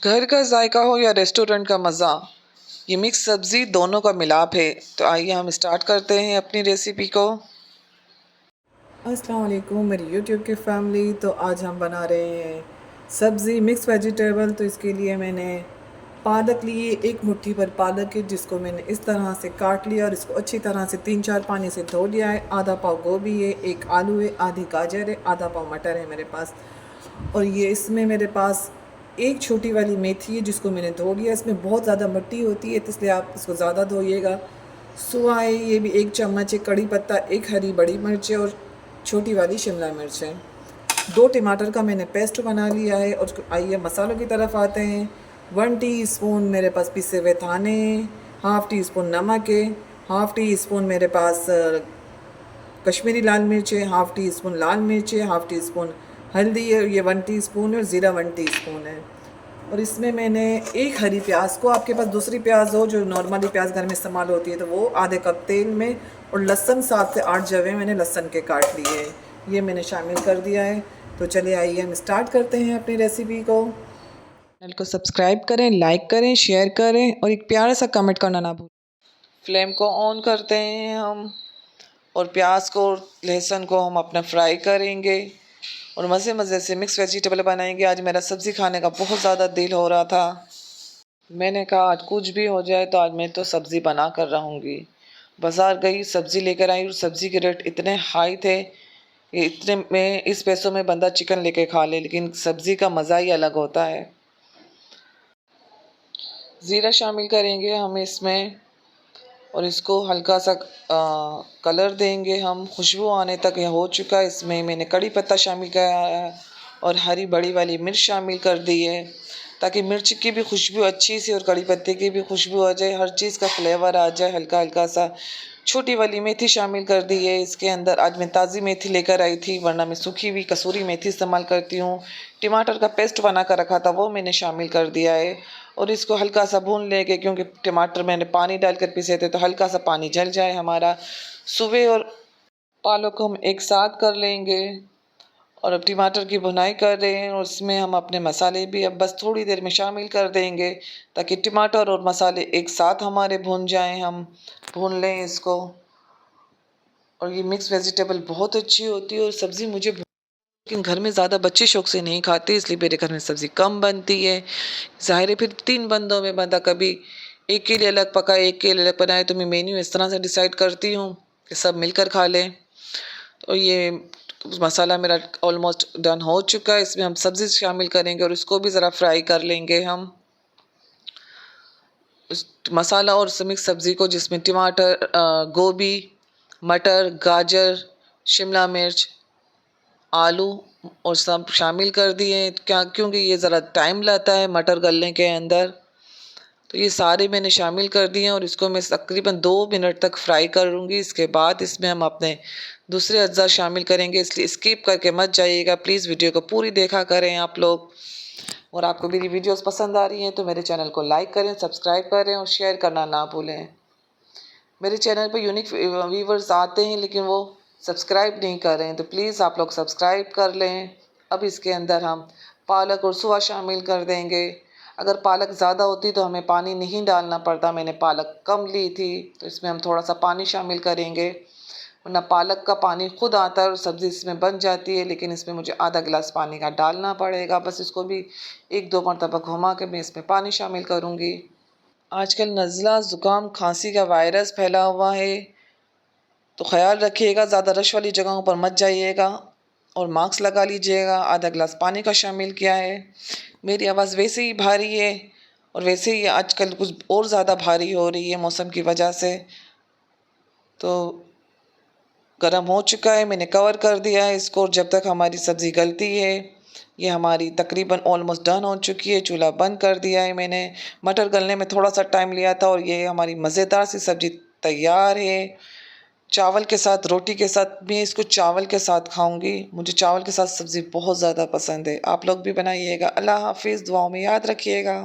घर का जायका हो या रेस्टोरेंट का मज़ा, ये मिक्स सब्ज़ी दोनों का मिलाप है। तो आइए हम स्टार्ट करते हैं अपनी रेसिपी को। अस्सलाम वालेकुम मेरी यूट्यूब की फैमिली। तो आज हम बना रहे हैं सब्ज़ी मिक्स वेजिटेबल। तो इसके लिए मैंने पालक ली, एक मुट्ठी भर पालक है जिसको मैंने इस तरह से काट लिया और इसको अच्छी तरह से 3-4 पानी से धो लिया है। आधा पाव गोभी है, एक आलू है, आधी गाजर है, आधा पाव मटर है मेरे पास। और ये इसमें मेरे पास एक छोटी वाली मेथी है जिसको मैंने धो लिया। इसमें बहुत ज़्यादा मिट्टी होती है तो इसलिए आप इसको ज़्यादा धोइएगा। सुआ है, ये भी 1 चम्मच है। कड़ी पत्ता, एक हरी बड़ी मिर्च है और छोटी वाली शिमला मिर्च है। 2 टमाटर का मैंने पेस्ट बना लिया है। और आइए मसालों की तरफ आते हैं। 1 टीस्पून मेरे पास पिसे हुए धाने हैं, हाफ़ टी स्पून नमक है, हाफ़ टी स्पून मेरे पास कश्मीरी लाल मिर्च है, हाफ़ टी स्पून लाल मिर्च है, हाफ़ टी स्पून हल्दी है, ये 1 टीस्पून है, और ज़ीरा 1 टीस्पून है। और इसमें मैंने एक हरी प्याज को, आपके पास दूसरी प्याज हो जो नॉर्मली प्याज घर में इस्तेमाल होती है, तो वो आधे कप तेल में, और लहसुन 7 से 8 जवे मैंने लहसुन के काट लिए हैं, ये मैंने शामिल कर दिया है। तो चलिए आइए हम स्टार्ट करते हैं अपनी रेसिपी को। चैनल को सब्सक्राइब करें, लाइक करें, शेयर करें और एक प्यारा सा कमेंट करना ना भूलें। फ्लेम को ऑन करते हैं हम, और प्याज को और लहसुन को हम अपना फ्राई करेंगे और मज़े मज़े से मिक्स वेजिटेबल बनाएंगे। आज मेरा सब्ज़ी खाने का बहुत ज़्यादा दिल हो रहा था। मैंने कहा आज कुछ भी हो जाए तो आज मैं तो सब्ज़ी बना कर रहूँगी। बाज़ार गई, सब्ज़ी लेकर आई और सब्ज़ी के रेट इतने हाई थे, ये इतने में इस पैसों में बंदा चिकन लेके खा ले, लेकिन सब्ज़ी का मज़ा ही अलग होता है। ज़ीरा शामिल करेंगे हम इसमें और इसको हल्का सा कलर देंगे हम, खुशबू आने तक। यह हो चुका है। इसमें मैंने कड़ी पत्ता शामिल किया है और हरी बड़ी वाली मिर्च शामिल कर दी है, ताकि मिर्च की भी खुशबू अच्छी सी और कड़ी पत्ते की भी खुशबू आ जाए, हर चीज़ का फ्लेवर आ जाए हल्का हल्का सा। छोटी वाली मेथी शामिल कर दी है इसके अंदर। आज मैं ताज़ी मेथी लेकर आई थी, वरना मैं सूखी हुई कसूरी मेथी इस्तेमाल करती हूँ। टमाटर का पेस्ट बना कर रखा था, वो मैंने शामिल कर दिया है। और इसको हल्का सा भून लेंगे, क्योंकि टमाटर मैंने पानी डालकर पीसे थे, तो हल्का सा पानी जल जाए हमारा। सुबह और पालक को हम एक साथ कर लेंगे। और अब टमाटर की भुनाई कर रहे हैं और उसमें हम अपने मसाले भी अब बस थोड़ी देर में शामिल कर देंगे, ताकि टमाटर और मसाले एक साथ हमारे भुन जाएं। हम भून लें इसको। और ये मिक्स वेजिटेबल बहुत अच्छी होती है और सब्ज़ी मुझे, लेकिन घर में ज़्यादा बच्चे शौक से नहीं खाते, इसलिए मेरे घर में सब्ज़ी कम बनती है। ज़ाहिर है फिर 3 बंदों में बंदा कभी एक के लिए अलग पकाए, एक के लिए अलग बनाए, तो मैं मेन्यू इस तरह से डिसाइड करती हूँ कि सब मिलकर खा लें। तो ये मसाला मेरा ऑलमोस्ट डन हो चुका है। इसमें हम सब्ज़ी शामिल करेंगे और इसको भी ज़रा फ्राई कर लेंगे हम। उस मसाला और मिक्स सब्ज़ी को, जिसमें टमाटर, गोभी, मटर, गाजर, शिमला मिर्च, आलू और सब शामिल कर दिए। क्या, क्योंकि ये ज़रा टाइम लगता है मटर गलने के अंदर, तो ये सारे मैंने शामिल कर दिए हैं और इसको मैं तकरीबन 2 मिनट तक फ्राई करूँगी। इसके बाद इसमें हम अपने दूसरे अज्जा शामिल करेंगे, इसलिए स्किप करके मत जाइएगा। प्लीज़ वीडियो को पूरी देखा करें आप लोग। और आपको मेरी वीडियोस पसंद आ रही हैं तो मेरे चैनल को लाइक करें, सब्सक्राइब करें और शेयर करना ना भूलें। मेरे चैनल पर यूनिक व्यूवर्स आते हैं, लेकिन वो सब्सक्राइब नहीं कर रहे हैं, तो प्लीज़ आप लोग सब्सक्राइब कर लें। अब इसके अंदर हम पालक और सुआ शामिल कर देंगे। अगर पालक ज़्यादा होती तो हमें पानी नहीं डालना पड़ता, मैंने पालक कम ली थी, तो इसमें हम थोड़ा सा पानी शामिल करेंगे। वरना पालक का पानी खुद आता है और सब्ज़ी इसमें बन जाती है, लेकिन इसमें मुझे आधा गिलास पानी का डालना पड़ेगा। बस इसको भी 1-2 मरतबा घुमा के मैं इसमें पानी शामिल करूँगी। आजकल नज़ला, ज़ुकाम, खांसी का वायरस फैला हुआ है, तो ख़याल रखिएगा, ज़्यादा रश वाली जगहों पर मत जाइएगा और मास्क लगा लीजिएगा। आधा गिलास पानी का शामिल किया है। मेरी आवाज़ वैसे ही भारी है और वैसे ही आजकल कुछ और ज़्यादा भारी हो रही है मौसम की वजह से। तो गर्म हो चुका है, मैंने कवर कर दिया है इसको। जब तक हमारी सब्ज़ी गलती है, ये हमारी तकरीबन ऑलमोस्ट डन हो चुकी है। चूल्हा बंद कर दिया है मैंने। मटर गलने में थोड़ा सा टाइम लिया था और ये हमारी मज़ेदार सी सब्ज़ी तैयार है। चावल के साथ, रोटी के साथ, मैं इसको चावल के साथ खाऊंगी। मुझे चावल के साथ सब्ज़ी बहुत ज़्यादा पसंद है। आप लोग भी बनाइएगा। अल्लाह हाफिज़, दुआओं में याद रखिएगा।